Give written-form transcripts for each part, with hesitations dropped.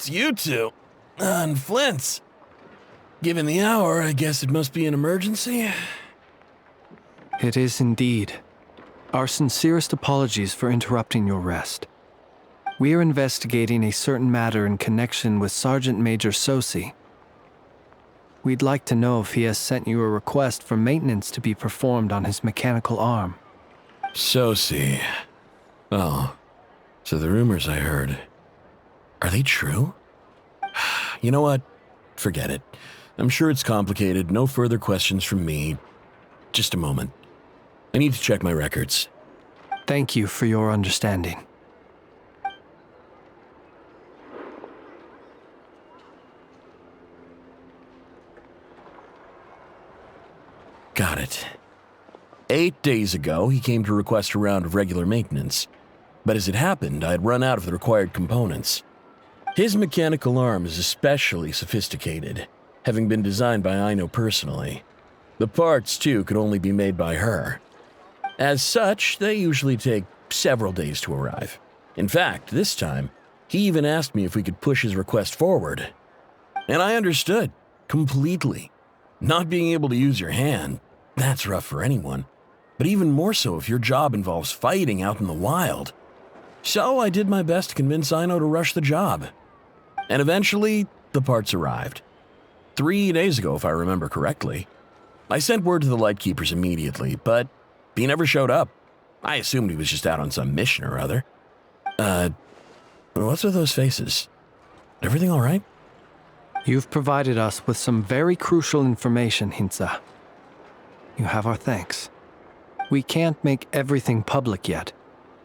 It's you two. And Flint's. Given the hour, I guess it must be an emergency. It is indeed. Our sincerest apologies for interrupting your rest. We are investigating a certain matter in connection with Sergeant Major Sosi. We'd like to know if he has sent you a request for maintenance to be performed on his mechanical arm. Sosi. Oh, so the rumors I heard, are they true? You know what? Forget it. I'm sure it's complicated. No further questions from me. Just a moment. I need to check my records. Thank you for your understanding. Got it. 8 days ago, he came to request a round of regular maintenance. But as it happened, I had run out of the required components. His mechanical arm is especially sophisticated, having been designed by Aino personally. The parts, too, could only be made by her. As such, they usually take several days to arrive. In fact, this time, he even asked me if we could push his request forward. And I understood, completely. Not being able to use your hand, that's rough for anyone. But even more so if your job involves fighting out in the wild. So I did my best to convince Aino to rush the job. And eventually, the parts arrived. 3 days ago, if I remember correctly. I sent word to the Lightkeepers immediately, but he never showed up. I assumed he was just out on some mission or other. What's with those faces? Everything all right? You've provided us with some very crucial information, Hintsa. You have our thanks. We can't make everything public yet,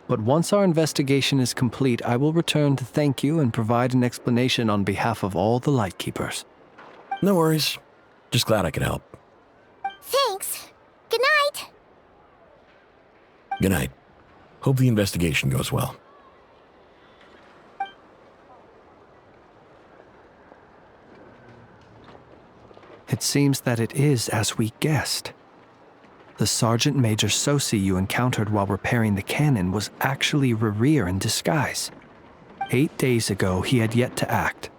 but once our investigation is complete, I will return to thank you and provide an explanation on behalf of all the Lightkeepers. No worries. Just glad I could help. Thanks. Good night. Good night. Hope the investigation goes well. It seems that it is as we guessed. The Sergeant Major Sosi you encountered while repairing the cannon was actually Rerir in disguise. 8 days ago, he had yet to act.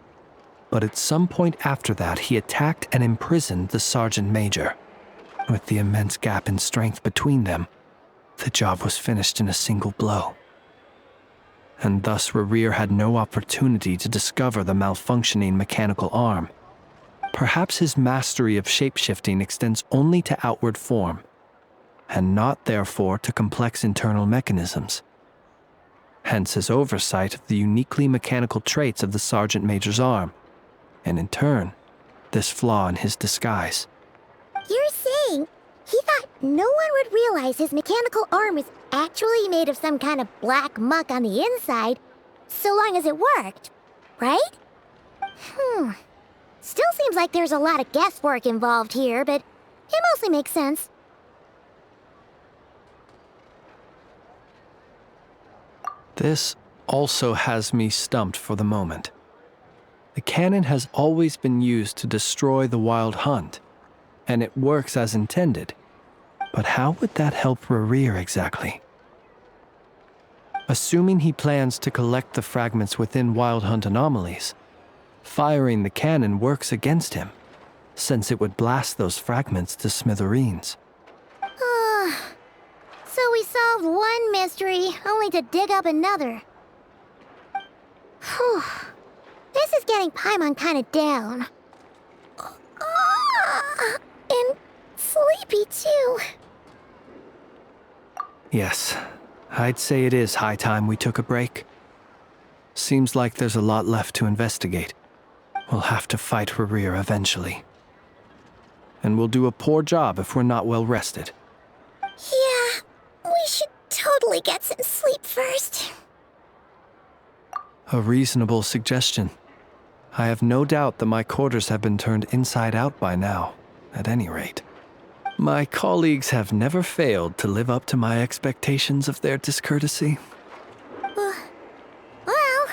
But at some point after that, he attacked and imprisoned the Sergeant Major. With the immense gap in strength between them, the job was finished in a single blow. And thus Rerir had no opportunity to discover the malfunctioning mechanical arm. Perhaps his mastery of shapeshifting extends only to outward form, and not therefore to complex internal mechanisms. Hence his oversight of the uniquely mechanical traits of the Sergeant Major's arm, and in turn, this flaw in his disguise. You're saying he thought no one would realize his mechanical arm is actually made of some kind of black muck on the inside, so long as it worked, right? Still seems like there's a lot of guesswork involved here, but it mostly makes sense. This also has me stumped for the moment. The cannon has always been used to destroy the wild hunt, and it works as intended. But how would that help Rerir exactly? Assuming he plans to collect the fragments within wild hunt anomalies, firing the cannon works against him, since it would blast those fragments to smithereens. So we solved one mystery, only to dig up another. Whew. This is getting Paimon kind of down. And sleepy too. Yes, I'd say it is high time we took a break. Seems like there's a lot left to investigate. We'll have to fight Rerir eventually. And we'll do a poor job if we're not well rested. Yeah, we should totally get some sleep first. A reasonable suggestion. I have no doubt that my quarters have been turned inside out by now, at any rate. My colleagues have never failed to live up to my expectations of their discourtesy. Well,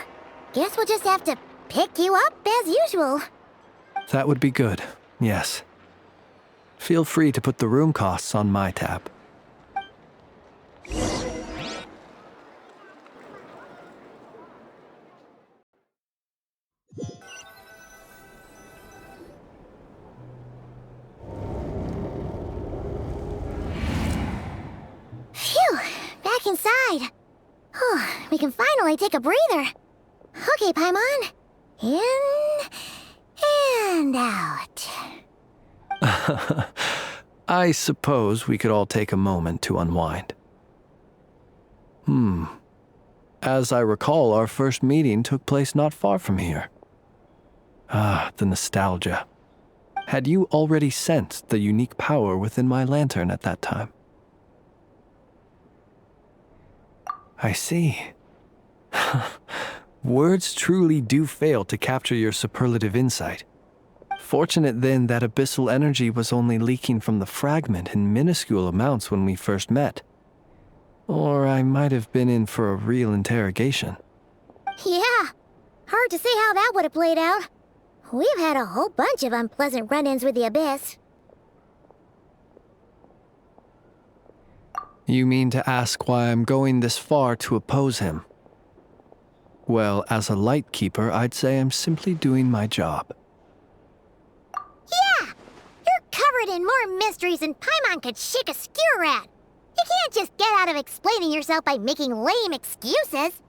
guess we'll just have to pick you up as usual. That would be good, yes. Feel free to put the room costs on my tab. inside. We can finally take a breather. Okay, Paimon. In and out. I suppose we could all take a moment to unwind. As I recall, our first meeting took place not far from here. Ah, the nostalgia. Had you already sensed the unique power within my lantern at that time? I see. Words truly do fail to capture your superlative insight. Fortunate then that abyssal energy was only leaking from the fragment in minuscule amounts when we first met. Or I might have been in for a real interrogation. Yeah, hard to say how that would have played out. We've had a whole bunch of unpleasant run-ins with the Abyss. You mean to ask why I'm going this far to oppose him? Well, as a light keeper, I'd say I'm simply doing my job. Yeah! You're covered in more mysteries than Paimon could shake a skewer at. You can't just get out of explaining yourself by making lame excuses.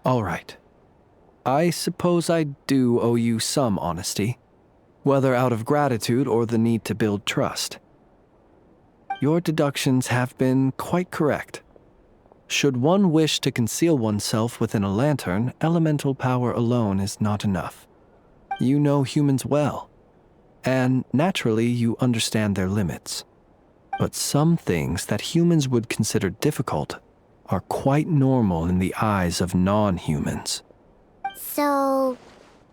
All right. I suppose I do owe you some honesty, whether out of gratitude or the need to build trust. Your deductions have been quite correct. Should one wish to conceal oneself within a lantern, elemental power alone is not enough. You know humans well, and naturally you understand their limits. But some things that humans would consider difficult are quite normal in the eyes of non-humans. So,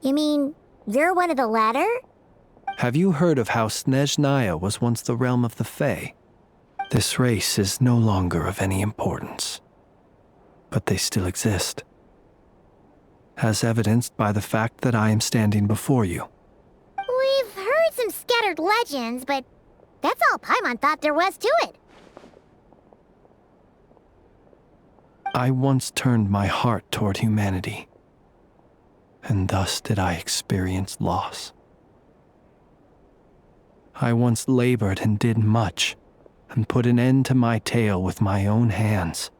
you mean you're one of the latter? Have you heard of how Snezhnaya was once the realm of the Fae? This race is no longer of any importance, but they still exist, as evidenced by the fact that I am standing before you. We've heard some scattered legends, but that's all Paimon thought there was to it. I once turned my heart toward humanity, and thus did I experience loss. I once labored and did much, and put an end to my tale with my own hands.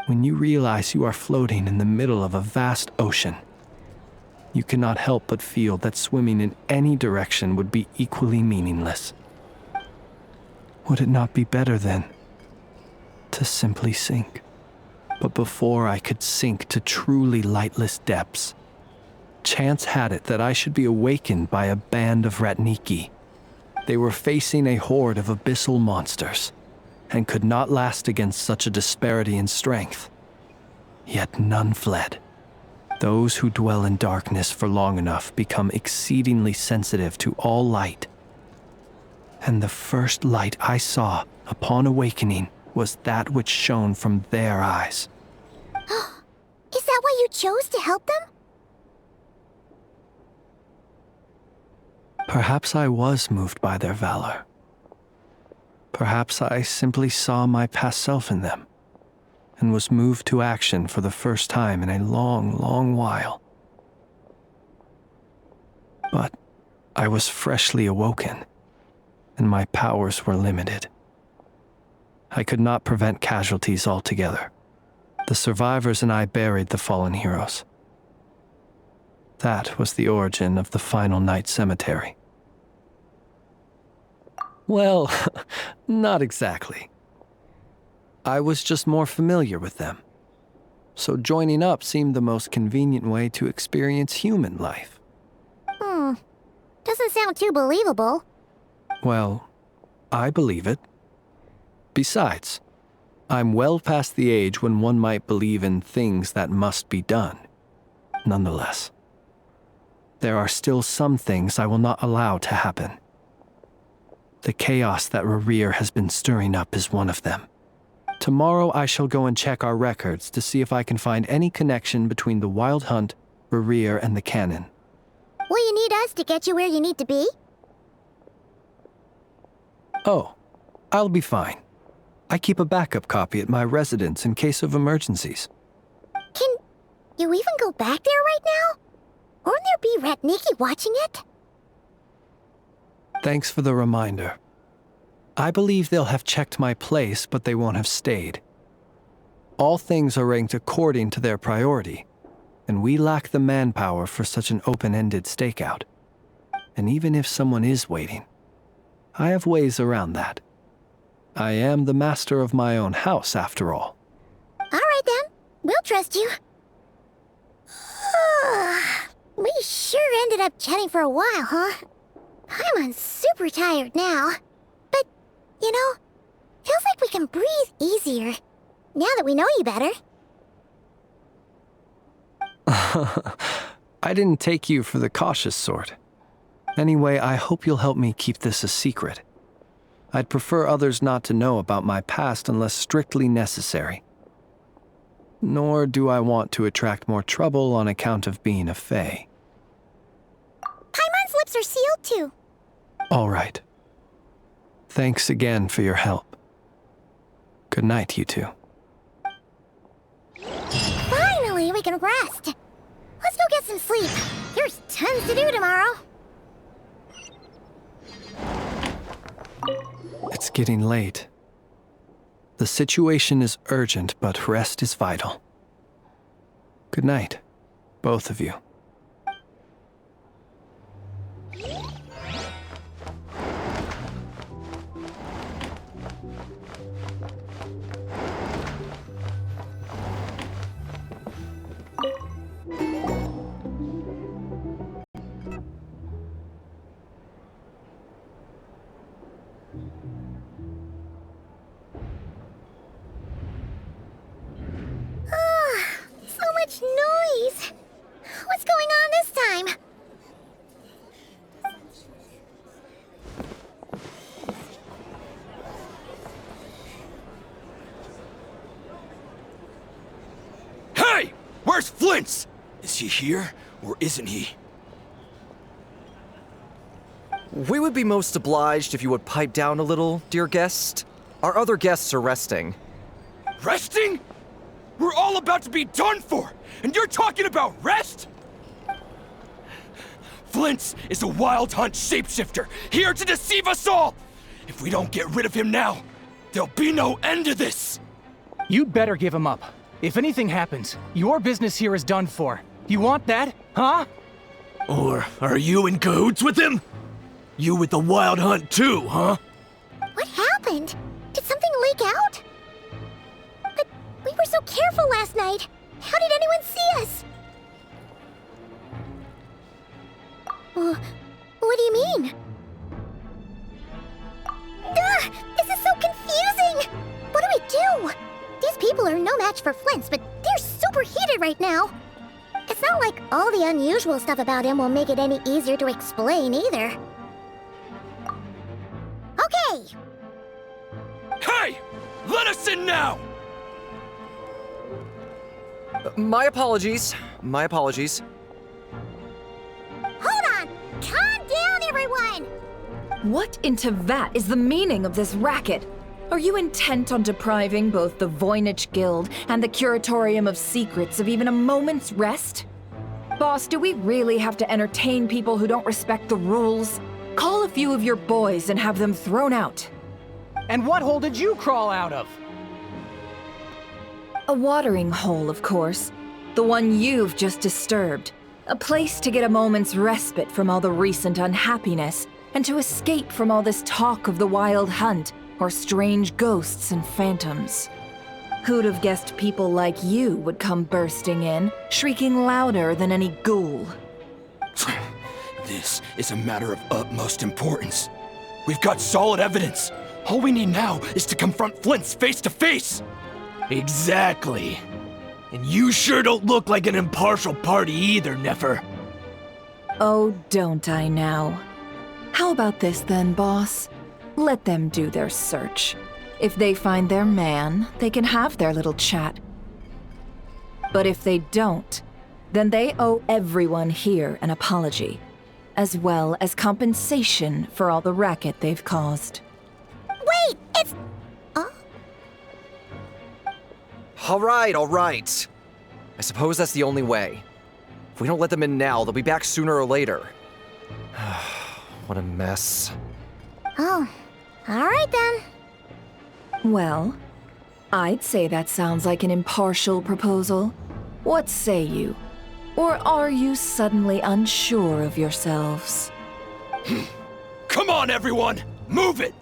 When you realize you are floating in the middle of a vast ocean, you cannot help but feel that swimming in any direction would be equally meaningless. Would it not be better, then, to simply sink? But before I could sink to truly lightless depths, chance had it that I should be awakened by a band of Ratniki. They were facing a horde of abyssal monsters, and could not last against such a disparity in strength. Yet none fled. Those who dwell in darkness for long enough become exceedingly sensitive to all light. And the first light I saw upon awakening was that which shone from their eyes. Is that why you chose to help them? Perhaps I was moved by their valor. Perhaps I simply saw my past self in them, and was moved to action for the first time in a long, long while. But I was freshly awoken, and my powers were limited. I could not prevent casualties altogether. The survivors and I buried the fallen heroes. That was the origin of the Final Night Cemetery. Well, not exactly. I was just more familiar with them, so joining up seemed the most convenient way to experience human life. Doesn't sound too believable. Well, I believe it. Besides, I'm well past the age when one might believe in things that must be done. Nonetheless, there are still some things I will not allow to happen. The chaos that Rerir has been stirring up is one of them. Tomorrow I shall go and check our records to see if I can find any connection between the Wild Hunt, Rerir, and the Canon. Will you need us to get you where you need to be? Oh, I'll be fine. I keep a backup copy at my residence in case of emergencies. Can you even go back there right now? Won't there be Ratniki watching it? Thanks for the reminder. I believe they'll have checked my place, but they won't have stayed. All things are ranked according to their priority, and we lack the manpower for such an open-ended stakeout. And even if someone is waiting, I have ways around that. I am the master of my own house, after all. All right then, we'll trust you. We sure ended up chatting for a while, huh? I'm super tired now. But, you know, feels like we can breathe easier now that we know you better. I didn't take you for the cautious sort. Anyway, I hope you'll help me keep this a secret. I'd prefer others not to know about my past unless strictly necessary. Nor do I want to attract more trouble on account of being a fae. Paimon's lips are sealed too. All right. Thanks again for your help. Good night, you two. Finally, we can rest. Let's go get some sleep. There's tons to do tomorrow. It's getting late. The situation is urgent, but rest is vital. Good night, both of you. So much noise. What's going on this time? Hey! Where's Flint's? Is he here, or isn't he? We would be most obliged if you would pipe down a little, dear guest. Our other guests are resting. Resting? We're all about to be done for, and you're talking about rest? Flint's is a wild hunt shapeshifter, here to deceive us all! If we don't get rid of him now, there'll be no end to this! You'd better give him up. If anything happens, your business here is done for. You want that, huh? Or are you in cahoots with him? You with the wild hunt too, huh? What happened? Did something leak out? But we were so careful last night. How did anyone see us? What do you mean? This is so confusing! What do we do? These people are no match for Flint's, but they're super heated right now. It's not like all the unusual stuff about him will make it any easier to explain either. Okay! Hey! Let us in now! My apologies. My apologies. Hold on! Calm down, everyone! What in Teyvat is the meaning of this racket? Are you intent on depriving both the Voynich Guild and the Curatorium of Secrets of even a moment's rest? Boss, do we really have to entertain people who don't respect the rules? Call a few of your boys and have them thrown out. And what hole did you crawl out of? A watering hole, of course. The one you've just disturbed. A place to get a moment's respite from all the recent unhappiness and to escape from all this talk of the wild hunt or strange ghosts and phantoms. Who'd have guessed people like you would come bursting in, shrieking louder than any ghoul? This is a matter of utmost importance. We've got solid evidence. All we need now is to confront Flint's face to face. Exactly. And you sure don't look like an impartial party either, Nefer. Oh, don't I now? How about this then, boss? Let them do their search. If they find their man, they can have their little chat. But if they don't, then they owe everyone here an apology, as well as compensation for all the racket they've caused. Wait, it's... All right. I suppose that's the only way. If we don't let them in now, they'll be back sooner or later. What a mess. Oh, Alright then. Well, I'd say that sounds like an impartial proposal. What say you? Or are you suddenly unsure of yourselves? Come on, everyone! Move it!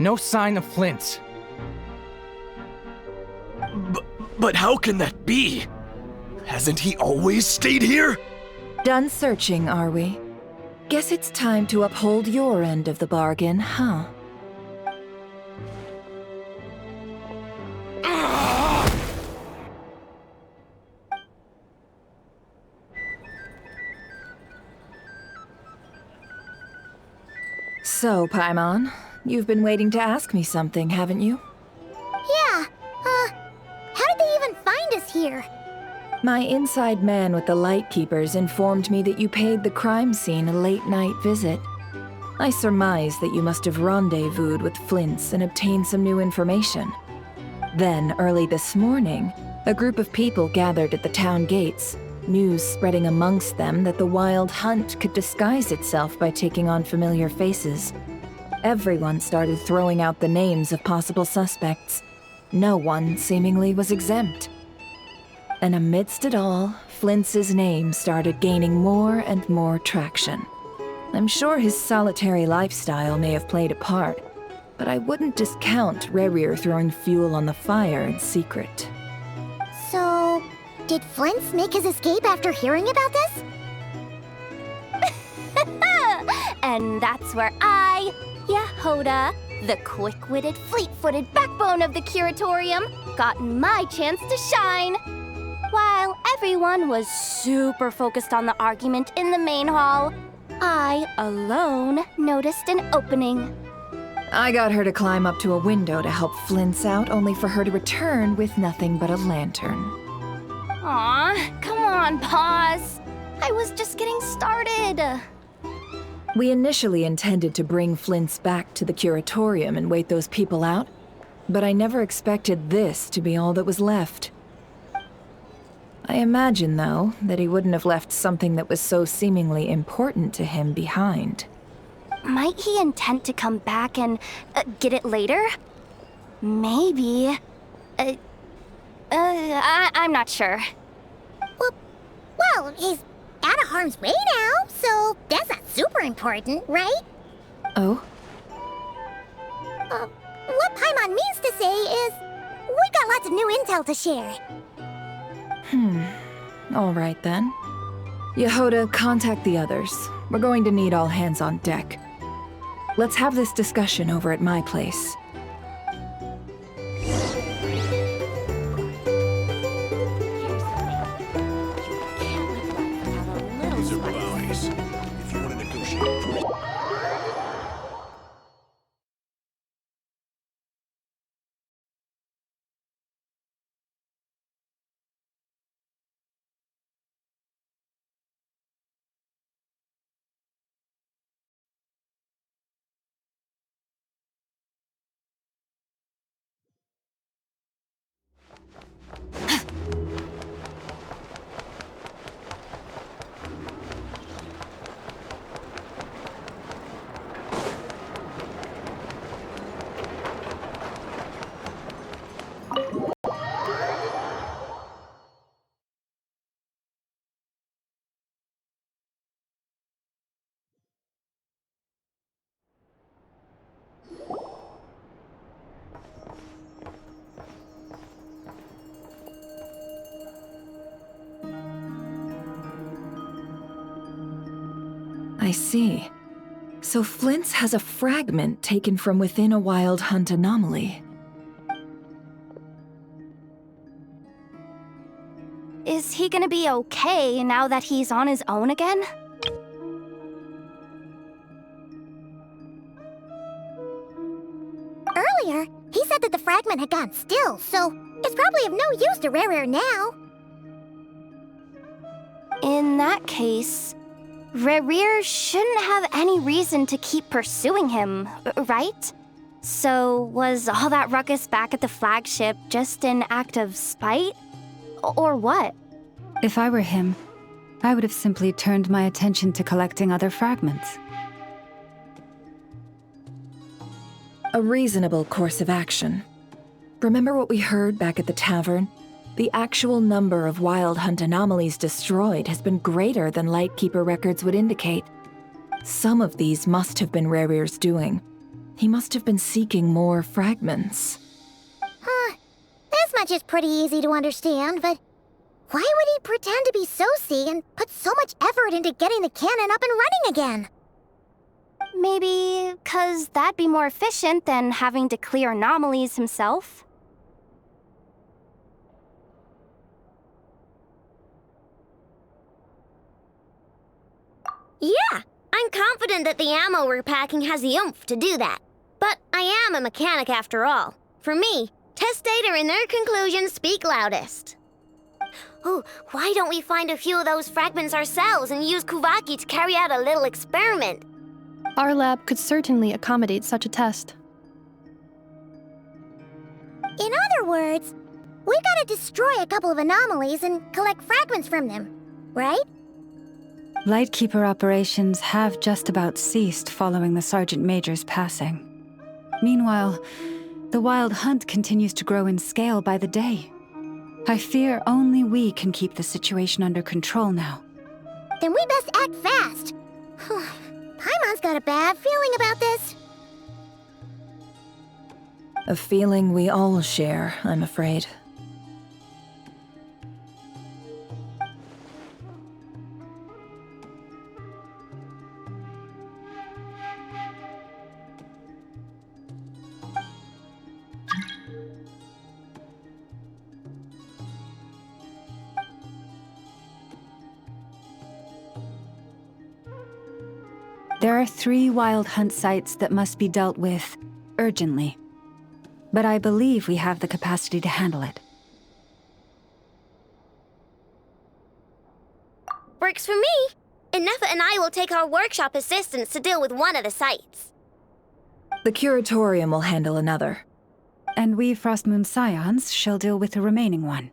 No sign of Flint. But how can that be? Hasn't he always stayed here? Done searching, are we? Guess it's time to uphold your end of the bargain, huh? So, Paimon, you've been waiting to ask me something, haven't you? Yeah, how did they even find us here? My inside man with the Lightkeepers informed me that you paid the crime scene a late-night visit. I surmise that you must have rendezvoused with Flint's and obtained some new information. Then, early this morning, a group of people gathered at the town gates, news spreading amongst them that the Wild Hunt could disguise itself by taking on familiar faces. Everyone started throwing out the names of possible suspects. No one, seemingly, was exempt. And amidst it all, Flint's name started gaining more and more traction. I'm sure his solitary lifestyle may have played a part, but I wouldn't discount Rerir throwing fuel on the fire in secret. So, did Flint's make his escape after hearing about this? And that's where I, Yehoda, the quick-witted, fleet-footed backbone of the Curatorium, got my chance to shine. While everyone was super focused on the argument in the main hall, I alone noticed an opening. I got her to climb up to a window to help Flint's out, only for her to return with nothing but a lantern. Aw, come on, pause. I was just getting started. We initially intended to bring Flint's back to the Curatorium and wait those people out, but I never expected this to be all that was left. I imagine, though, that he wouldn't have left something that was so seemingly important to him behind. Might he intend to come back and get it later? Maybe. I'm not sure. Well, he's out of harm's way now, so that's not super important, right? Oh? What Paimon means to say is, we got lots of new intel to share. All right then. Yehoda, contact the others. We're going to need all hands on deck. Let's have this discussion over at my place. I see. So Flint's has a fragment taken from within a Wild Hunt anomaly. Is he gonna be okay now that he's on his own again? Earlier, he said that the fragment had gone still, so it's probably of no use to Rerir now. In that case, Rerir shouldn't have any reason to keep pursuing him, right? So was all that ruckus back at the flagship just an act of spite? Or what? If I were him, I would have simply turned my attention to collecting other fragments. A reasonable course of action. Remember what we heard back at the tavern? The actual number of Wild Hunt anomalies destroyed has been greater than Lightkeeper records would indicate. Some of these must have been Rerir's doing. He must have been seeking more fragments. This much is pretty easy to understand, but why would he pretend to be Soci and put so much effort into getting the cannon up and running again? Maybe 'cause that'd be more efficient than having to clear anomalies himself? Yeah, I'm confident that the ammo we're packing has the oomph to do that. But I am a mechanic after all. For me, test data and their conclusions speak loudest. Oh, why don't we find a few of those fragments ourselves and use Kuvaki to carry out a little experiment? Our lab could certainly accommodate such a test. In other words, we gotta destroy a couple of anomalies and collect fragments from them, right? Lightkeeper operations have just about ceased following the Sergeant Major's passing. Meanwhile, the Wild Hunt continues to grow in scale by the day. I fear only we can keep the situation under control now. Then we best act fast. Paimon's got a bad feeling about this. A feeling we all share, I'm afraid. There are 3 Wild Hunt sites that must be dealt with urgently. But I believe we have the capacity to handle it. Works for me. Nefa and I will take our workshop assistants to deal with one of the sites. The Curatorium will handle another. And we Frostmoon Scions shall deal with the remaining one.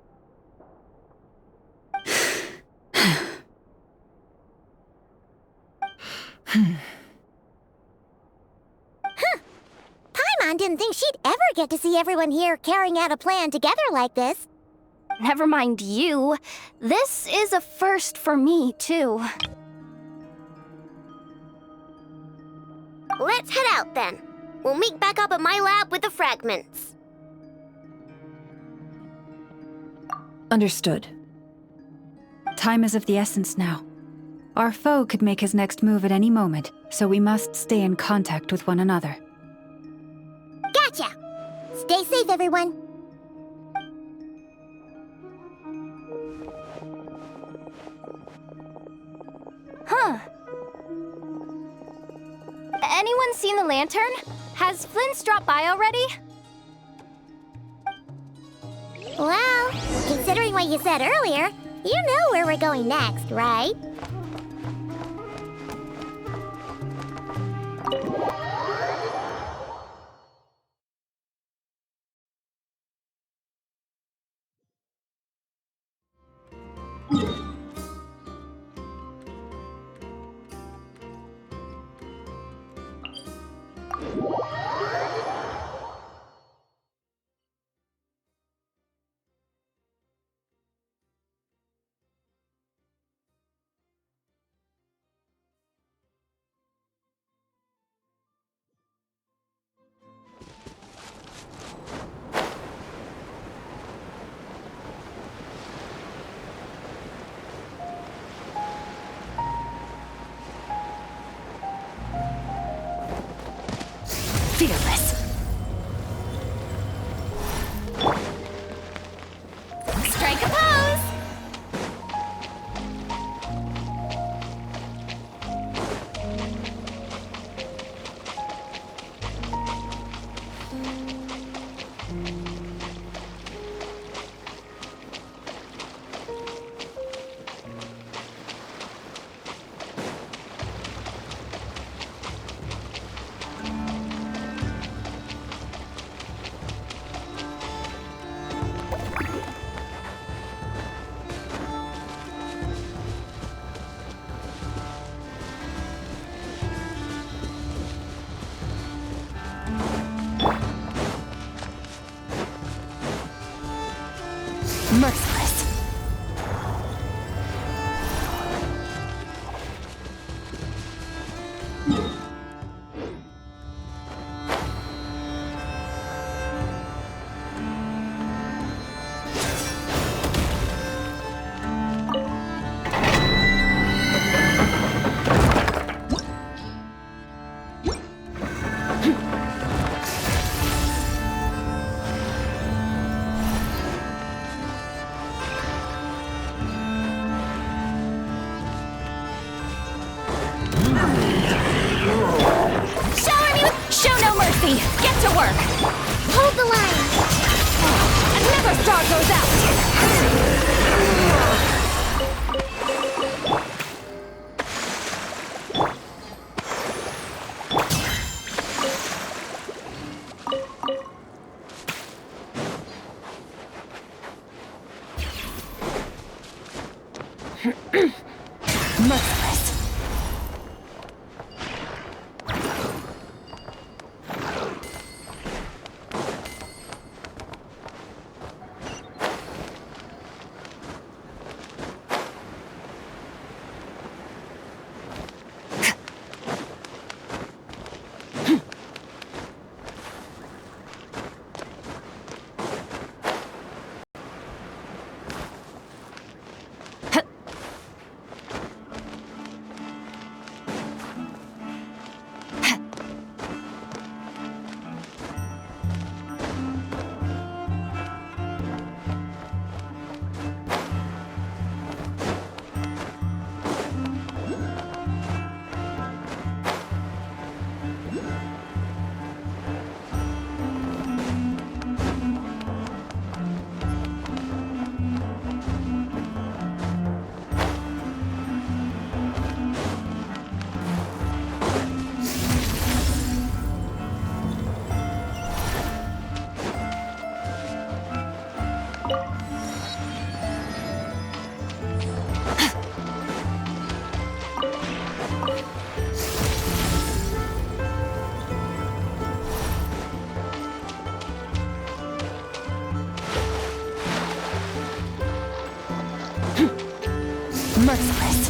Paimon didn't think she'd ever get to see everyone here carrying out a plan together like this. Never mind you. This is a first for me, too. Let's head out then. We'll meet back up at my lab with the fragments. Understood. Time is of the essence now. Our foe could make his next move at any moment, so we must stay in contact with one another. Gotcha! Stay safe, everyone. Huh. Anyone seen the lantern? Has Flint's dropped by already? Well, considering what you said earlier, you know where we're going next, right? Fearless. Strike a pose! Merciless. Get to work! Hold the line! Another star goes out! Merciless. Merciless.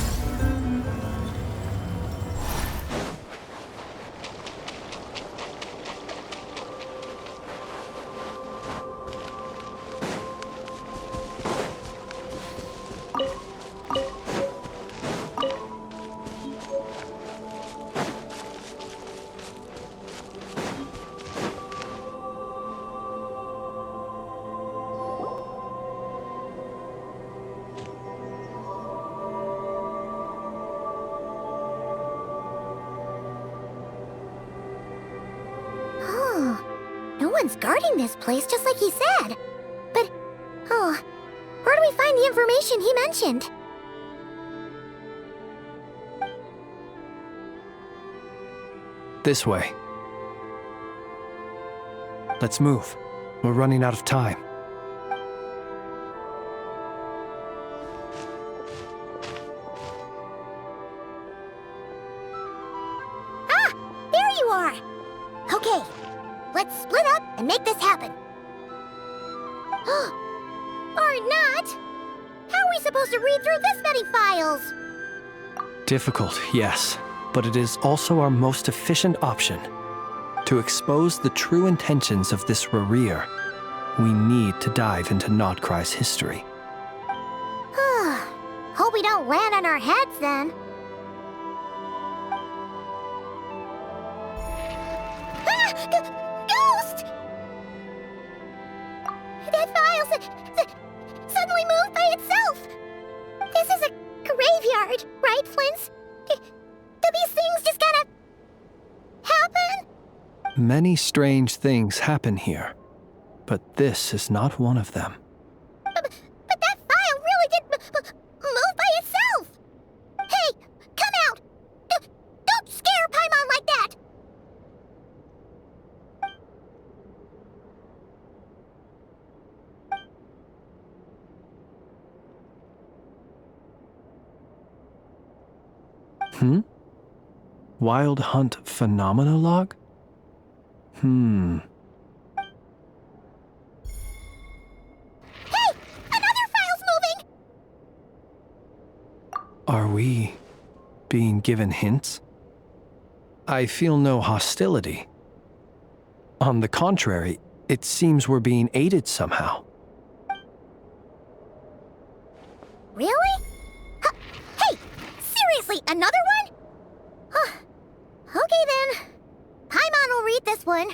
No one's guarding this place, just like he said. But, where do we find the information he mentioned? This way. Let's move. We're running out of time. Ah! There you are! Okay, let's split up and make this happen. Or not! How are we supposed to read through this many files? Difficult, yes, but it is also our most efficient option. To expose the true intentions of this Rereer, we need to dive into Nodcry's history. Hope we don't land on our heads then. Ghost! That file suddenly moved by itself. This is a graveyard, right, Flint? Do these things just kind of happen? Many strange things happen here, but this is not one of them. But that file really did move by itself! Hey, come out! Don't scare Paimon like that! Wild Hunt Phenomenologue? Hey! Another we being given hints? I feel no hostility. On the contrary, it seems we're being aided somehow. Really? Hey! Seriously, another one? Huh. Okay then. Paimon will read this one.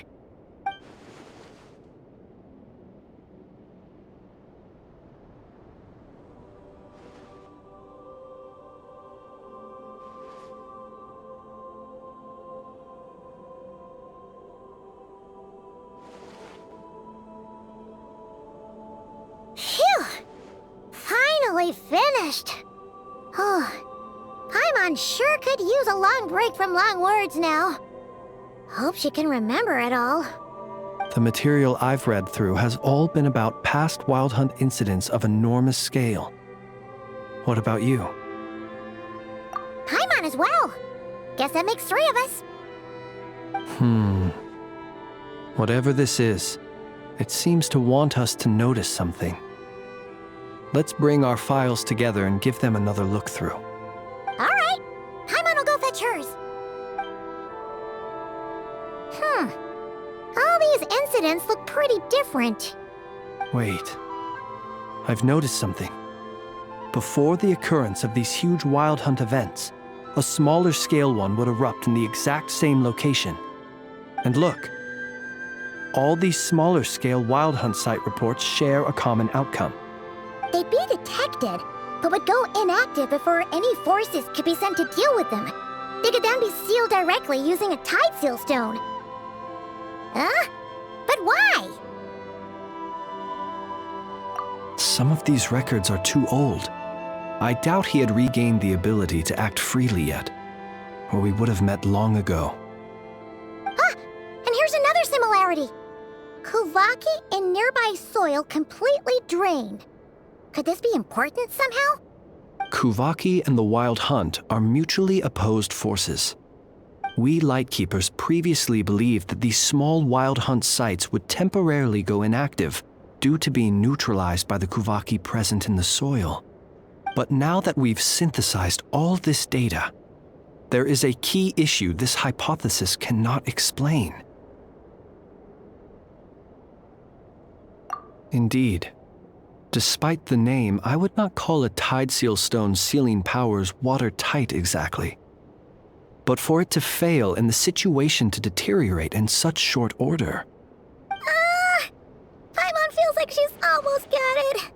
Phew! Finally finished. Oh, Paimon sure could use a long break from long words now. Hope she can remember it all. The material I've read through has all been about past Wild Hunt incidents of enormous scale. What about you? Paimon as well. Guess that makes 3 of us. Whatever this is, it seems to want us to notice something. Let's bring our files together and give them another look through. All right. Paimon will go fetch hers. All these incidents look pretty different. Wait. I've noticed something. Before the occurrence of these huge Wild Hunt events, a smaller scale one would erupt in the exact same location. And look. All these smaller scale Wild Hunt site reports share a common outcome. They'd be detected, but would go inactive before any forces could be sent to deal with them. They could then be sealed directly using a tide seal stone. Huh? But why? Some of these records are too old. I doubt he had regained the ability to act freely yet, or we would have met long ago. Ah! And here's another similarity. Kuvaki in nearby soil completely drained. Could this be important somehow? Kuvaki and the Wild Hunt are mutually opposed forces. We Lightkeepers previously believed that these small Wild Hunt sites would temporarily go inactive due to being neutralized by the Kuvaki present in the soil. But now that we've synthesized all this data, there is a key issue this hypothesis cannot explain. Indeed. Despite the name, I would not call a tide seal stone's sealing powers watertight exactly. But for it to fail and the situation to deteriorate in such short order. Paimon feels like she's almost got it.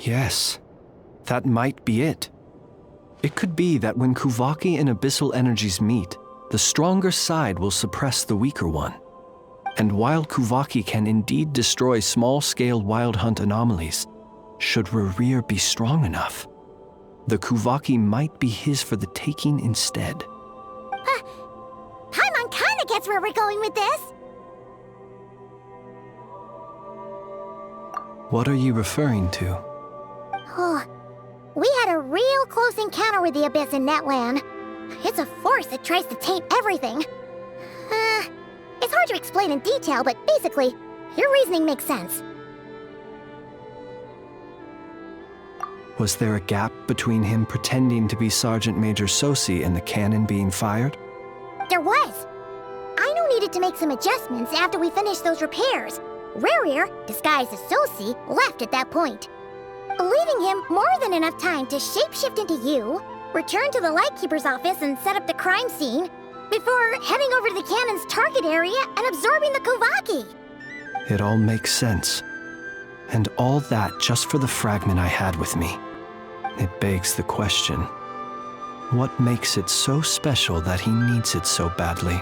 Yes, that might be it. It could be that when Kuvaki and Abyssal energies meet, the stronger side will suppress the weaker one. And while Kuvaki can indeed destroy small-scale Wild Hunt anomalies, should Rerir be strong enough, the Kuvaki might be his for the taking instead. Paimon kinda gets where we're going with this. What are you referring to? Oh, we had a real close encounter with the Abyss in Netland. It's a force that tries to taint everything. It's hard to explain in detail, but basically, your reasoning makes sense. Was there a gap between him pretending to be Sergeant Major Sosi and the cannon being fired? There was. Aino needed to make some adjustments after we finished those repairs. Rerir, disguised as Sosi, left at that point, leaving him more than enough time to shapeshift into you, return to the Lightkeeper's office and set up the crime scene, before heading over to the cannon's target area and absorbing the Kuvaki. It all makes sense. And all that just for the fragment I had with me. It begs the question, what makes it so special that he needs it so badly?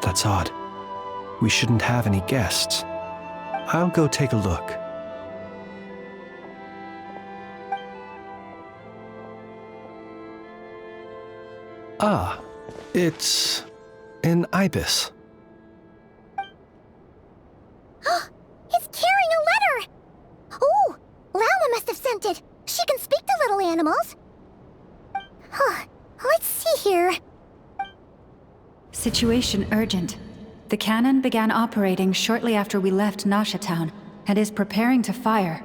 That's odd. We shouldn't have any guests. I'll go take a look. Ah, It's an ibis. It's carrying a letter! Oh, Lauma must have sent it. She can speak to little animals. Huh. Let's see here. Situation urgent. The cannon began operating shortly after we left Nasha Town and is preparing to fire.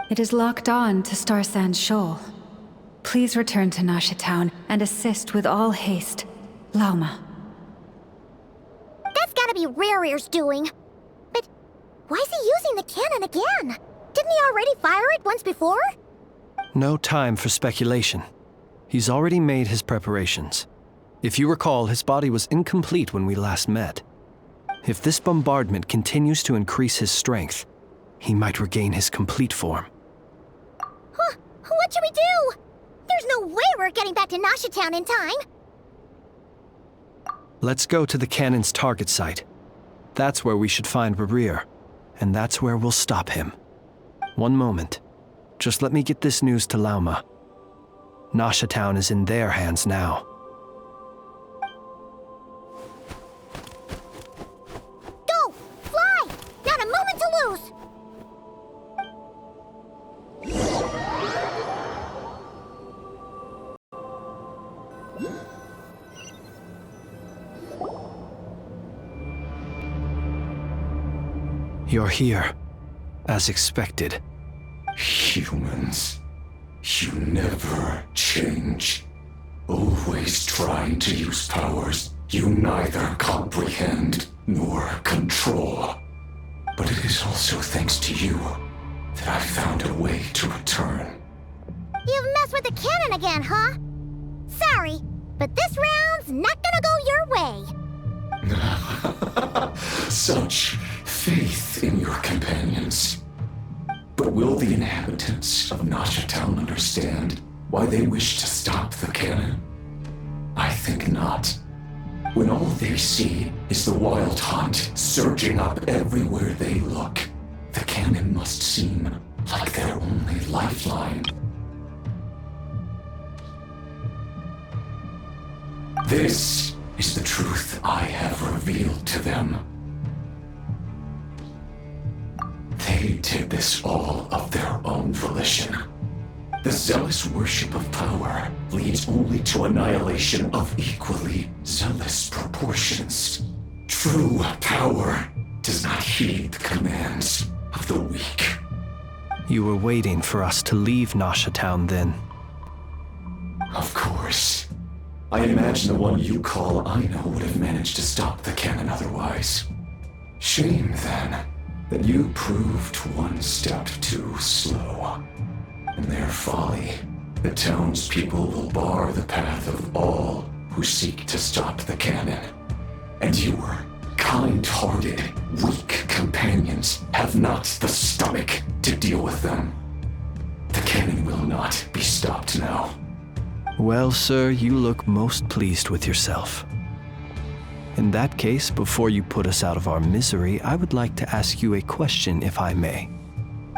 It is locked on to Star Sand Shoal. Please return to Nasha Town and assist with all haste. Lauma. That's gotta be Rare-Ear's doing. But why is he using the cannon again? Didn't he already fire it once before? No time for speculation. He's already made his preparations. If you recall, his body was incomplete when we last met. If this bombardment continues to increase his strength, he might regain his complete form. Huh? What should we do? There's no way we're getting back to Nasha Town in time. Let's go to the cannon's target site. That's where we should find Rerir, and that's where we'll stop him. One moment. Just let me get this news to Lauma. Nasha Town is in their hands now. Go! Fly! Not a moment to lose! You're here, as expected. Humans, you never change. Always trying to use powers you neither comprehend nor control. But it is also thanks to you that I found a way to return. You've messed with the cannon again, huh? Sorry, but this round's not gonna go your way. Such faith in your companions. But will the inhabitants of Nasha Town understand why they wish to stop the cannon? I think not. When all they see is the wild hunt surging up everywhere they look, the cannon must seem like their only lifeline. This is the truth I have revealed to them. They did this all of their own volition. The zealous worship of power leads only to annihilation of equally zealous proportions. True power does not heed the commands of the weak. You were waiting for us to leave Nasha Town then. Of course. I imagine the one you call Aino would have managed to stop the cannon otherwise. Shame, then, that you proved one step too slow. In their folly, the townspeople will bar the path of all who seek to stop the cannon. And your kind-hearted, weak companions have not the stomach to deal with them. The cannon will not be stopped now. Well, sir, you look most pleased with yourself. In that case, before you put us out of our misery, I would like to ask you a question, if I may.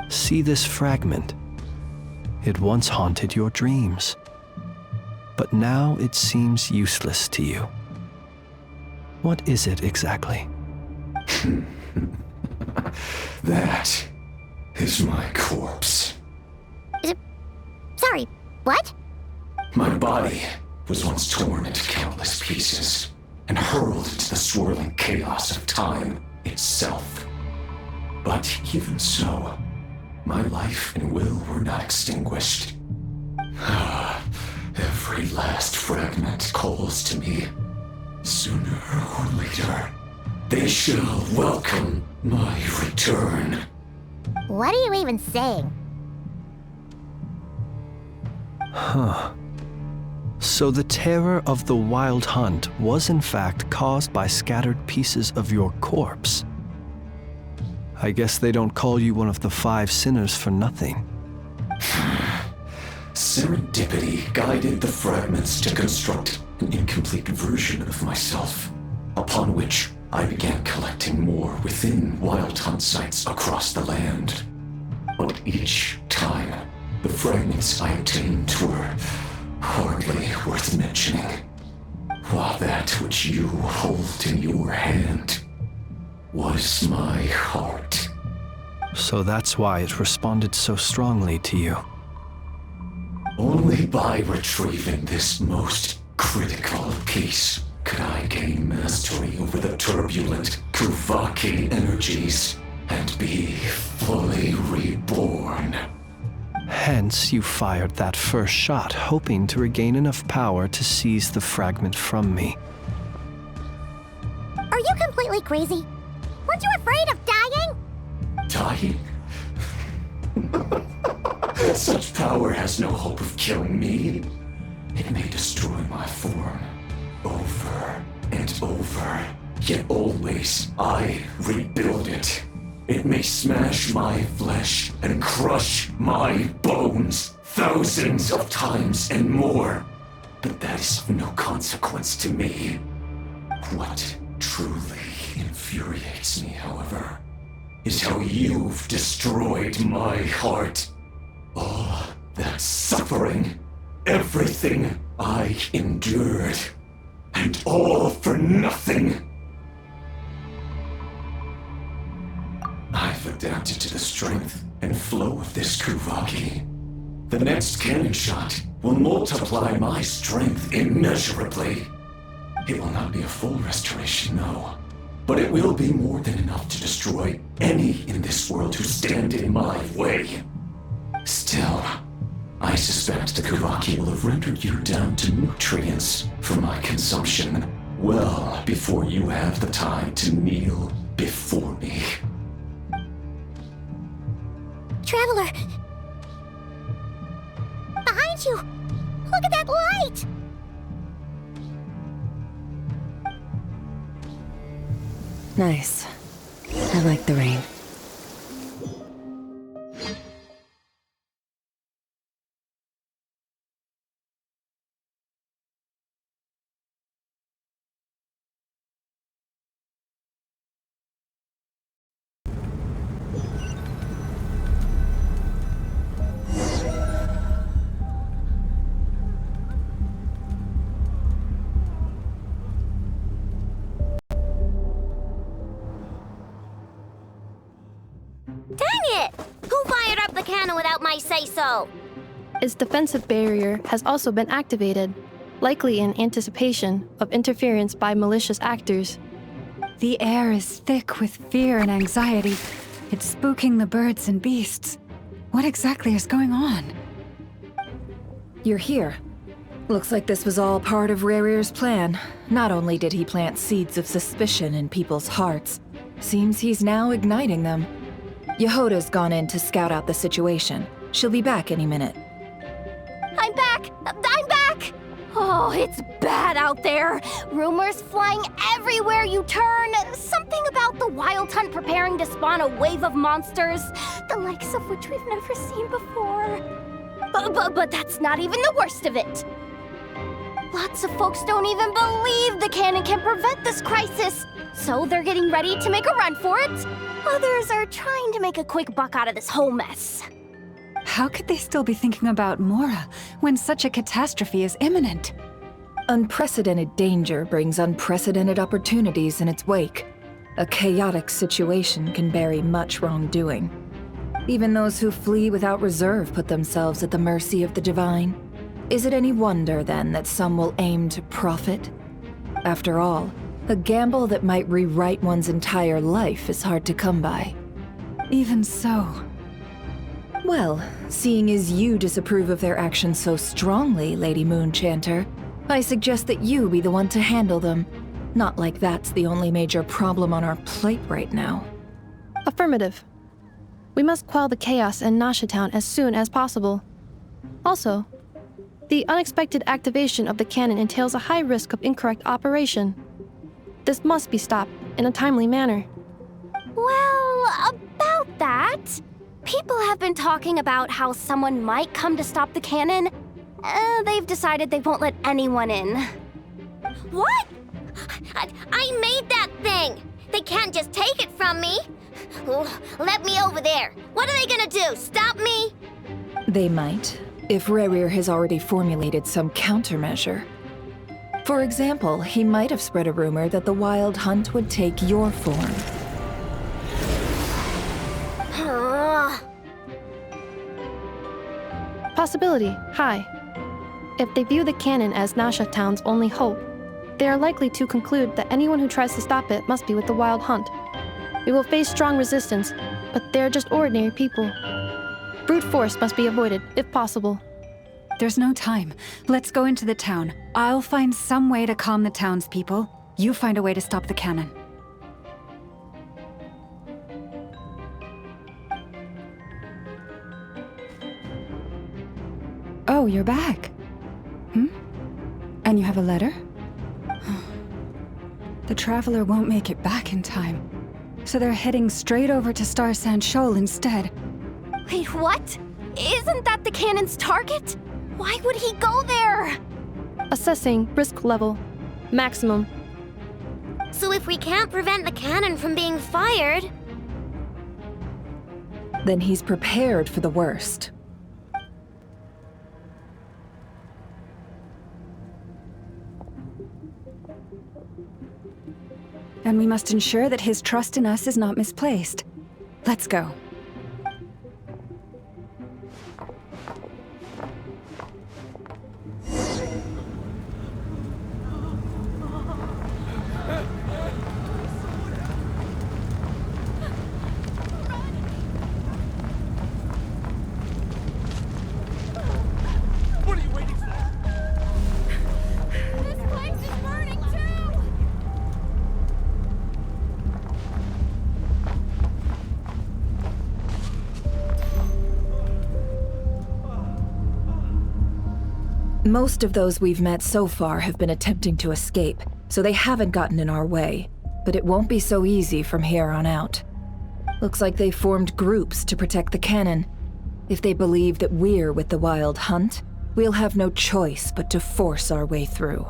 See this fragment? It once haunted your dreams, but now it seems useless to you. What is it exactly? That is my corpse. Sorry, what? My body was once torn into countless pieces and hurled into the swirling chaos of time itself. But even so, my life and will were not extinguished. Every last fragment calls to me. Sooner or later, they shall welcome my return. What are you even saying? Huh. So the terror of the wild hunt was in fact caused by scattered pieces of your corpse. I guess they don't call you one of the 5 sinners for nothing. Serendipity guided the fragments to construct an incomplete version of myself, upon which I began collecting more within wild hunt sites across the land. But each time, the fragments I obtained were hardly worth mentioning. While that which you hold in your hand was my heart. So that's why it responded so strongly to you. Only by retrieving this most critical piece could I gain mastery over the turbulent Kuvaki energies and be fully reborn. Hence, you fired that first shot, hoping to regain enough power to seize the fragment from me. Are you completely crazy? Weren't you afraid of dying? Dying? Such power has no hope of killing me. It may destroy my form over and over, yet always I rebuild it. It may smash my flesh and crush my bones thousands of times and more, but that is of no consequence to me. What truly infuriates me, however, is how you've destroyed my heart. All that suffering, everything I endured, and all for nothing. I've adapted to the strength and flow of this Kuvaki. The next cannon shot will multiply my strength immeasurably. It will not be a full restoration, no, but it will be more than enough to destroy any in this world who stand in my way. Still, I suspect the Kuvaki will have rendered you down to nutrients for my consumption well before you have the time to kneel before me. Traveler! Behind you! Look at that light! Nice. I like the rain. Without my say-so. Its defensive barrier has also been activated, likely in anticipation of interference by malicious actors. The air is thick with fear and anxiety. It's spooking the birds and beasts. What exactly is going on? You're here. Looks like this was all part of Rerir's plan. Not only did he plant seeds of suspicion in people's hearts, seems he's now igniting them. Yehoda's gone in to scout out the situation. She'll be back any minute. I'm back! I'm back! Oh, it's bad out there. Rumors flying everywhere you turn. Something about the Wild Hunt preparing to spawn a wave of monsters, the likes of which we've never seen before. But that's not even the worst of it. Lots of folks don't even believe the cannon can prevent this crisis, so they're getting ready to make a run for it. Others are trying to make a quick buck out of this whole mess. How could they still be thinking about Mora when such a catastrophe is imminent? Unprecedented danger brings unprecedented opportunities in its wake. A chaotic situation can bury much wrongdoing. Even those who flee without reserve put themselves at the mercy of the divine. Is it any wonder, then, that some will aim to profit? After all, a gamble that might rewrite one's entire life is hard to come by. Even so. Well, seeing as you disapprove of their actions so strongly, Lady Moonchanter, I suggest that you be the one to handle them. Not like that's the only major problem on our plate right now. Affirmative. We must quell the chaos in Nasha Town as soon as possible. Also, the unexpected activation of the cannon entails a high risk of incorrect operation. This must be stopped in a timely manner. Well, about that, people have been talking about how someone might come to stop the cannon. They've decided they won't let anyone in. What? I made that thing! They can't just take it from me! Let me over there. What are they gonna do, stop me? They might. if Rerir has already formulated some countermeasure. For example, he might have spread a rumor that the Wild Hunt would take your form. Possibility, high. If they view the cannon as Nasha Town's only hope, they are likely to conclude that anyone who tries to stop it must be with the Wild Hunt. We will face strong resistance, but they're just ordinary people. Brute force must be avoided, if possible. There's no time. Let's go into the town. I'll find some way to calm the townspeople. You find a way to stop the cannon. Oh, you're back. And you have a letter? The Traveler won't make it back in time. So they're heading straight over to Star Sand Shoal instead. Wait, what? Isn't that the cannon's target? Why would he go there? Assessing risk level. Maximum. So if we can't prevent the cannon from being fired... Then he's prepared for the worst. And we must ensure that his trust in us is not misplaced. Let's go. Most of those we've met so far have been attempting to escape, so they haven't gotten in our way. But it won't be so easy from here on out. Looks like they formed groups to protect the cannon. If they believe that we're with the Wild Hunt, we'll have no choice but to force our way through.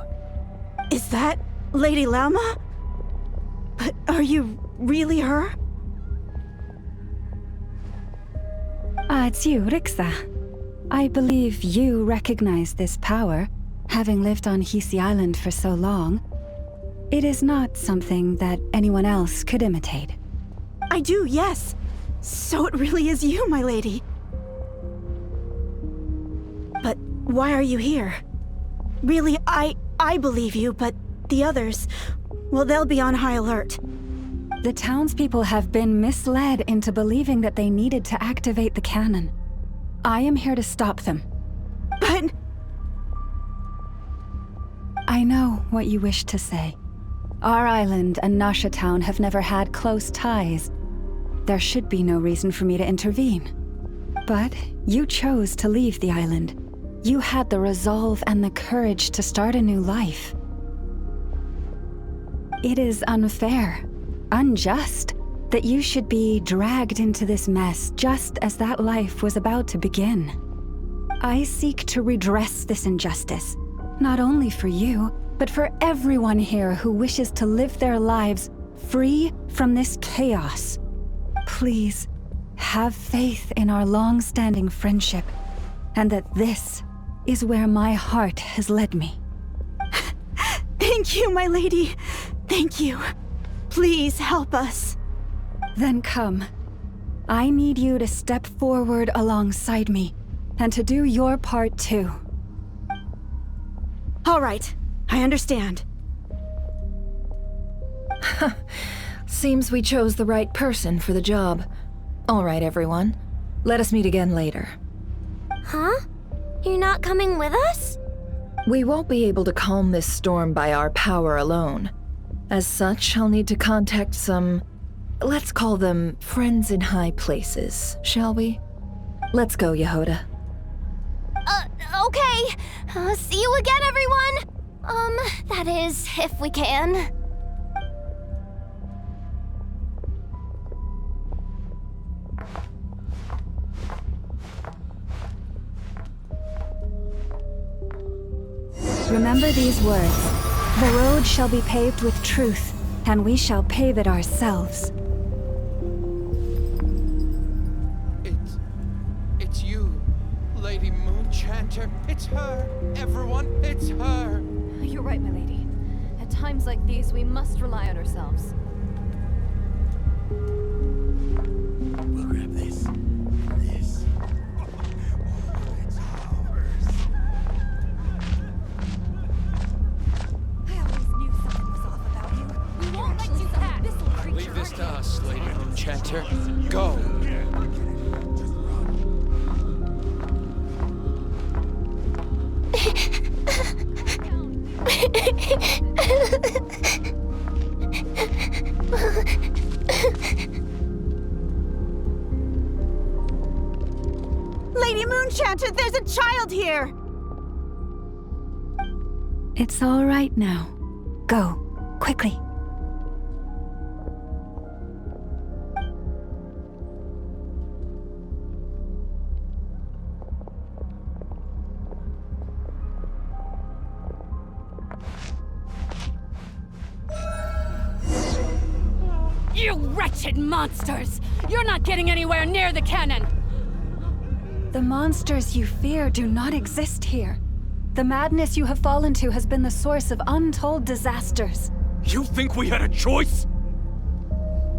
Is that Lady Lauma? But are you really her? It's you, Rixa. I believe you recognize this power, having lived on Hisi Island for so long. It is not something that anyone else could imitate. I do, yes. So it really is you, my lady. But why are you here? Really, I believe you, but the others, well, they'll be on high alert. The townspeople have been misled into believing that they needed to activate the cannon. I am here to stop them. But... I know what you wish to say. Our island and Nasha Town have never had close ties. There should be no reason for me to intervene. But you chose to leave the island. You had the resolve and the courage to start a new life. It is unfair, unjust, that you should be dragged into this mess just as that life was about to begin. I seek to redress this injustice, not only for you, but for everyone here who wishes to live their lives free from this chaos. Please, have faith in our long-standing friendship, and that this is where my heart has led me. Thank you, my lady. Thank you. Please help us. Then come. I need you to step forward alongside me, and to do your part too. All right, I understand. Seems we chose the right person for the job. All right, everyone. Let us meet again later. Huh? You're not coming with us? We won't be able to calm this storm by our power alone. As such, I'll need to contact some... let's call them friends in high places, shall we? Let's go, Yehoda. Okay. See you again, everyone! That is, if we can. Remember these words. The road shall be paved with truth, and we shall pave it ourselves. It's you, Lady Moon-chan. Enchanter, it's her! Everyone, it's her! You're right, my lady. At times like these, we must rely on ourselves. We'll grab this. This. It's ours. I always knew something was off about you. We won't let you pass. Leave this to us, Lady Enchanter. Go! Lady Moonchanter, there's a child here! It's all right now. Go, quickly. You wretched monsters! You're not getting anywhere near the cannon! The monsters you fear do not exist here. The madness you have fallen to has been the source of untold disasters. You think we had a choice?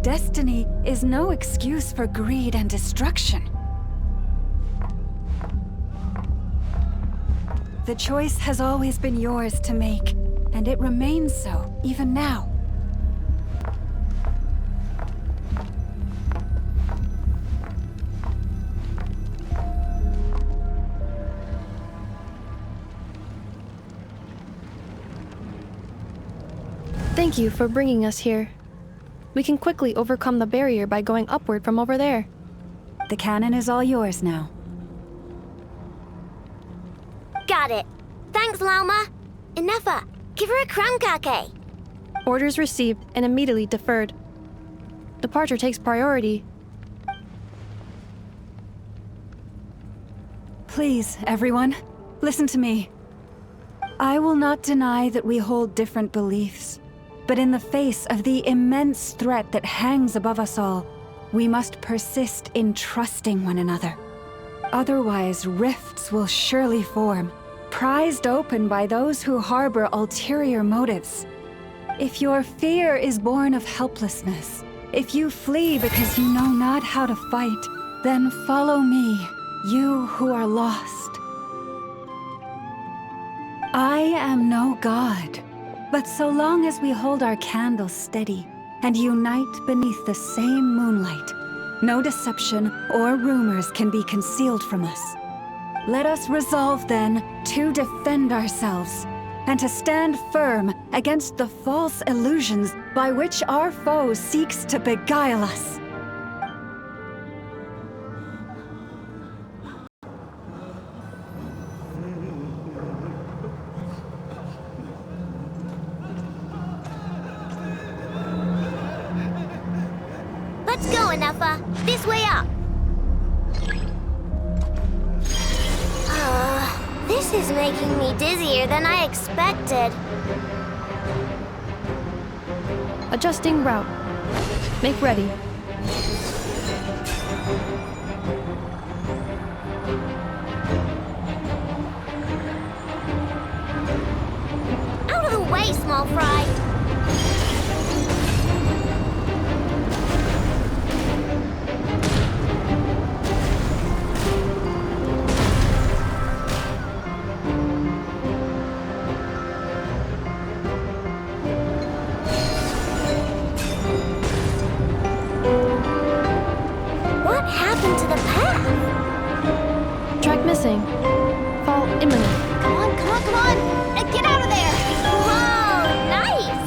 Destiny is no excuse for greed and destruction. The choice has always been yours to make, and it remains so, even now. Thank you for bringing us here. We can quickly overcome the barrier by going upward from over there. The cannon is all yours now. Got it. Thanks, Lauma. Inefa, give her a crown kake. Orders received and immediately deferred. Departure takes priority. Please, everyone, listen to me. I will not deny that we hold different beliefs, but in the face of the immense threat that hangs above us all, we must persist in trusting one another. Otherwise, rifts will surely form, prized open by those who harbor ulterior motives. If your fear is born of helplessness, if you flee because you know not how to fight, then follow me, you who are lost. I am no god, but so long as we hold our candles steady and unite beneath the same moonlight, no deception or rumors can be concealed from us. Let us resolve then to defend ourselves and to stand firm against the false illusions by which our foe seeks to beguile us. Let's go, Inefa. This way up. This is making me dizzier than I expected. Adjusting route. Make ready. Out of the way, small fry. What happened to the path? Track missing. Fall imminent. Come on, come on, come on! Get out of there! Whoa, nice!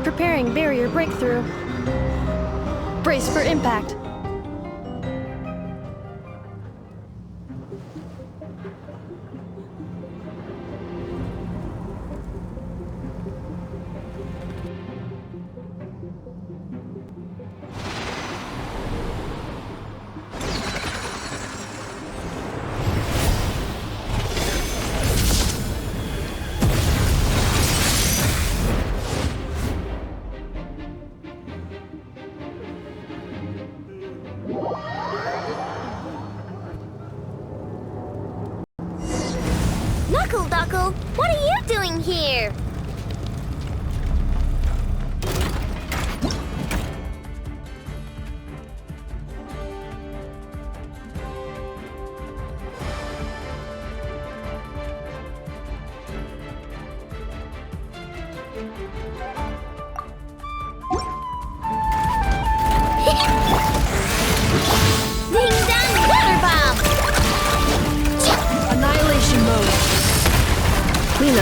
Preparing barrier breakthrough. Brace for impact.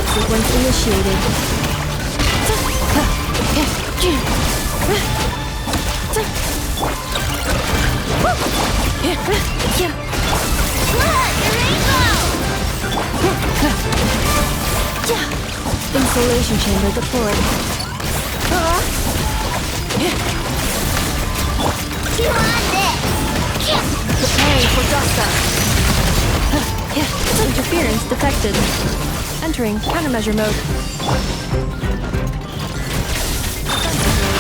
Startup sequence initiated. Insulation chamber deployed. Preparing for Gusta. Interference detected. Entering countermeasure mode.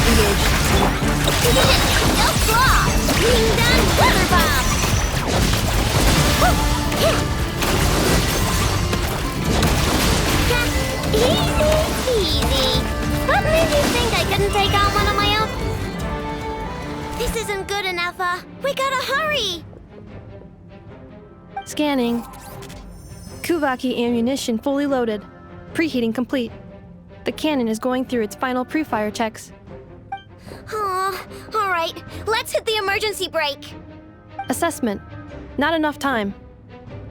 Engaged. No flaw! Being done weather bomb! Easy. What made you think I couldn't take on one of my own? This isn't good enough, we gotta hurry! Scanning. Kuvaki ammunition fully loaded. Preheating complete. The cannon is going through its final pre-fire checks. Oh, alright. Let's hit the emergency brake. Assessment. Not enough time.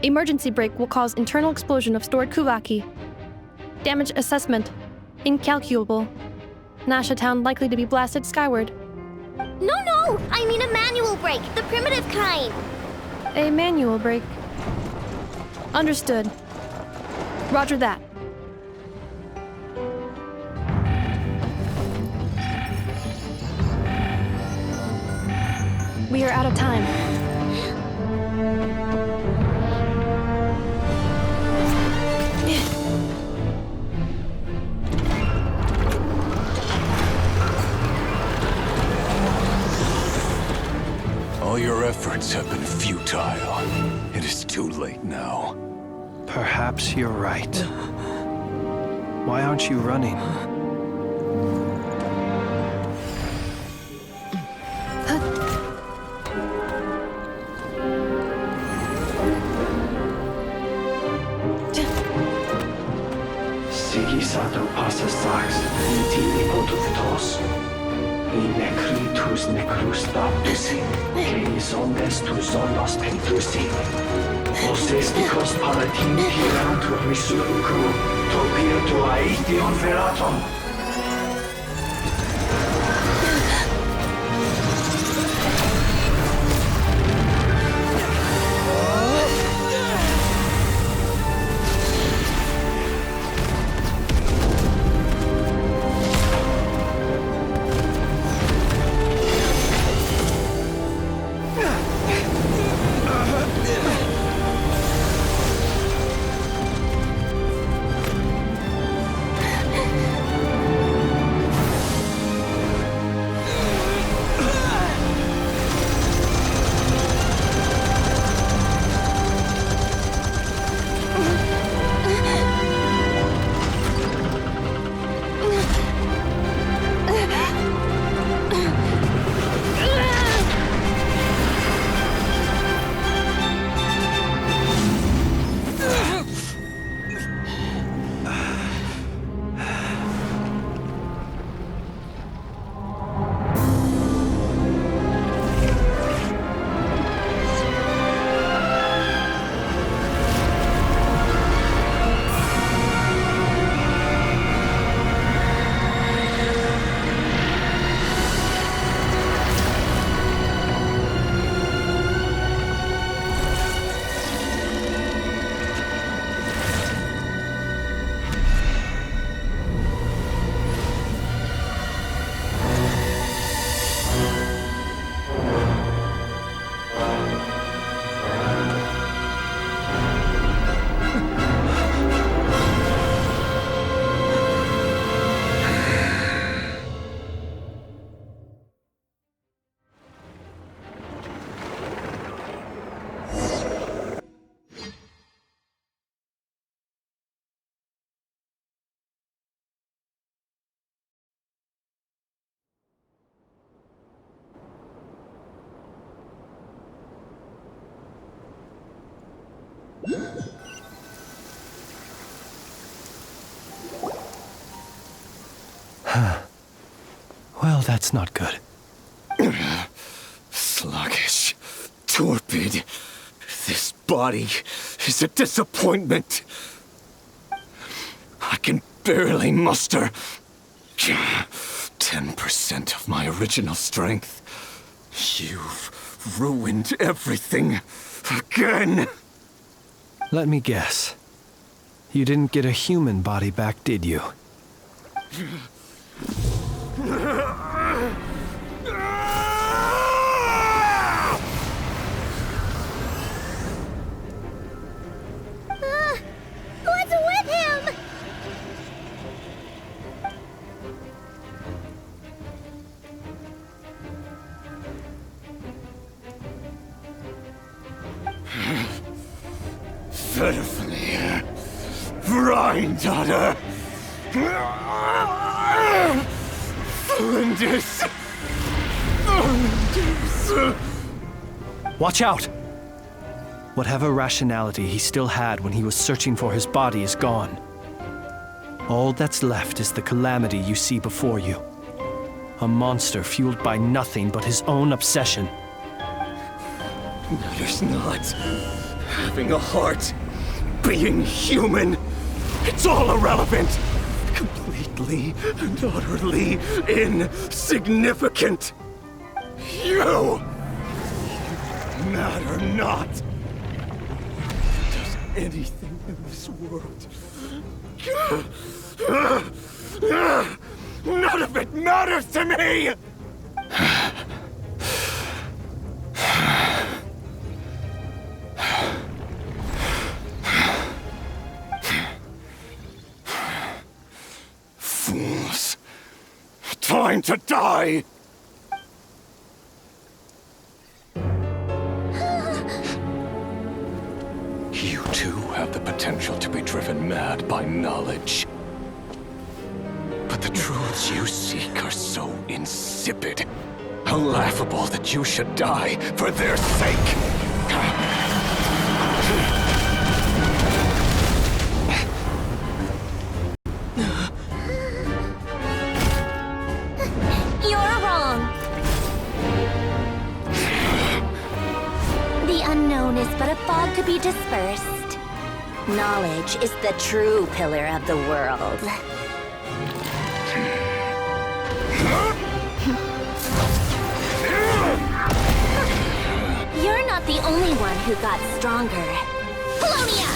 Emergency brake will cause internal explosion of stored Kuvaki. Damage assessment. Incalculable. Nasha Town likely to be blasted skyward. No! I mean a manual brake, the primitive kind. A manual brake. Understood. Roger that. We are out of time. All your efforts have been futile. It is too late now. Perhaps you're right. Why aren't you running? Sigisato passa sax, intimi potutos. In necritus necrus baptisi, que ondes tu sonos pentusi. Osesticos palatin pirantur resurcu, topir tu aetion veratum. Well, that's not good. Sluggish. Torpid. This body is a disappointment. I can barely muster 10% of my original strength. You've ruined everything again. Let me guess. You didn't get a human body back, did you? What's with him? Pitifully, Granddaughter. Flinders. Watch out! Whatever rationality he still had when he was searching for his body is gone. All that's left is the calamity you see before you. A monster fueled by nothing but his own obsession. Matters not. Having a heart. Being human. It's all irrelevant. Completely and utterly insignificant. You matter not. Does anything in this world. None of it matters to me! Fools. Time to die! You too have the potential to be driven mad by knowledge. But the truths you seek are so insipid, laughable that you should die for their sake. You're wrong. The unknown is but a fog to be dispersed. Knowledge is the true pillar of the world. You're not the only one who got stronger. Polonia!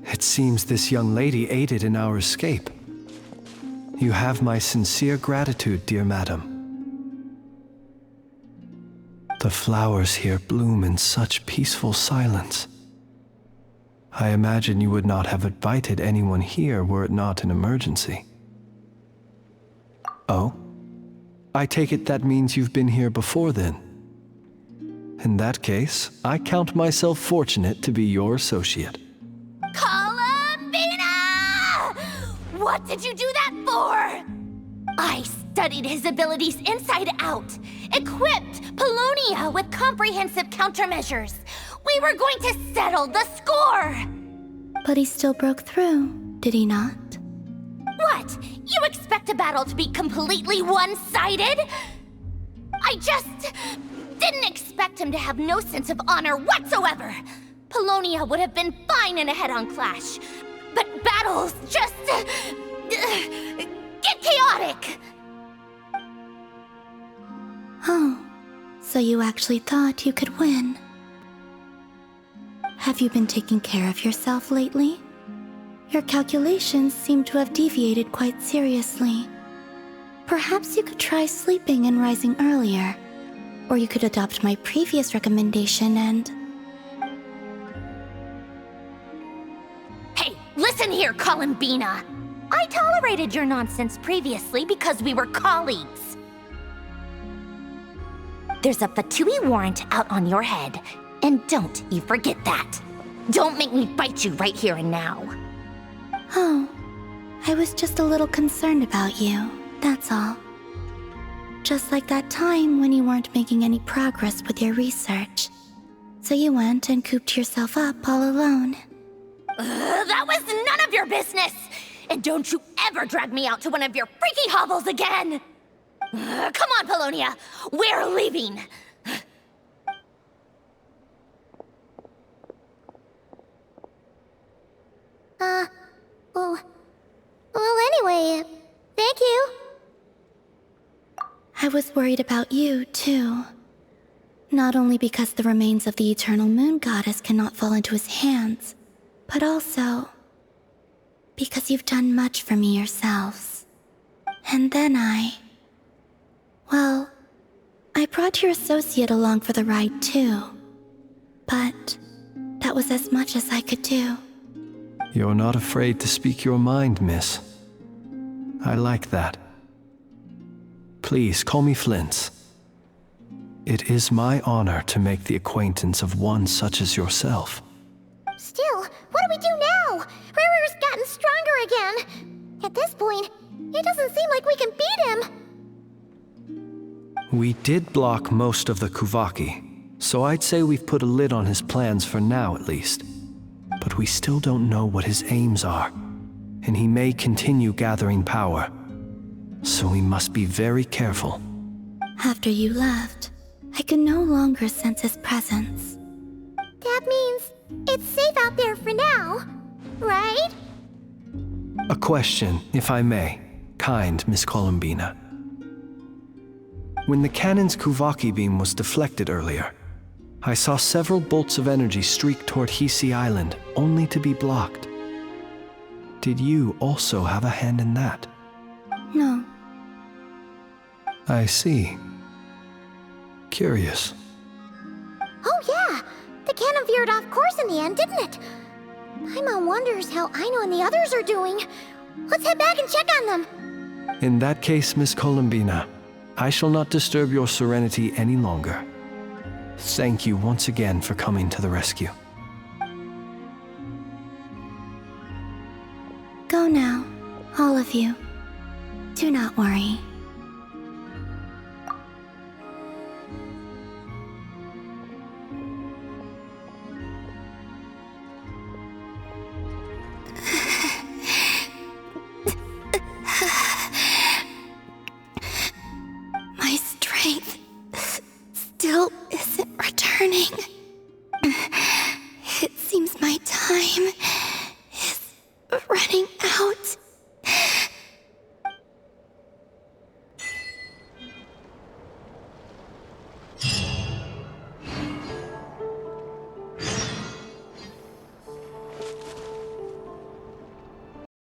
It seems this young lady aided in our escape. You have my sincere gratitude, dear madam. The flowers here bloom in such peaceful silence. I imagine you would not have invited anyone here were it not an emergency. Oh? I take it that means you've been here before then. In that case, I count myself fortunate to be your associate. Columbina! What did you do that for? I studied his abilities inside out, equipped Paimon with comprehensive countermeasures. We were going to settle the score! But he still broke through, did he not? What? You expect a battle to be completely one-sided? I just didn't expect him to have no sense of honor whatsoever. Paimon would have been fine in a head-on clash, but battles just get chaotic. Oh, so you actually thought you could win. Have you been taking care of yourself lately? Your calculations seem to have deviated quite seriously. Perhaps you could try sleeping and rising earlier. Or you could adopt my previous recommendation and... Hey, listen here, Columbina! I tolerated your nonsense previously because we were colleagues. There's a Fatui warrant out on your head, and don't you forget that. Don't make me bite you right here and now. Oh, I was just a little concerned about you, that's all. Just like that time when you weren't making any progress with your research. So you went and cooped yourself up all alone. That was none of your business! And don't you ever drag me out to one of your freaky hovels again! Come on, Paimon, we're leaving! Well, anyway, thank you. I was worried about you, too. Not only because the remains of the eternal moon goddess cannot fall into his hands, but also because you've done much for me yourselves. And then well, I brought your associate along for the ride, too. But that was as much as I could do. You're not afraid to speak your mind, miss. I like that. Please call me Flint's. It is my honor to make the acquaintance of one such as yourself. Still, what do we do now? Riri's gotten stronger again. At this point, it doesn't seem like we can beat him. We did block most of the Kuvaki, so I'd say we've put a lid on his plans for now at least. But we still don't know what his aims are, and he may continue gathering power. So we must be very careful. After you left, I could no longer sense his presence. That means it's safe out there for now, right? A question, if I may, kind Miss Columbina. When the cannon's Kuvaki beam was deflected earlier, I saw several bolts of energy streak toward Hisi Island, only to be blocked. Did you also have a hand in that? No. I see. Curious. Oh yeah! The cannon veered off course in the end, didn't it? Paimon wonders how Aino and the others are doing. Let's head back and check on them. In that case, Miss Columbina, I shall not disturb your serenity any longer. Thank you once again for coming to the rescue. Go now, all of you. Do not worry. My strength still isn't returning. It seems my time is running out.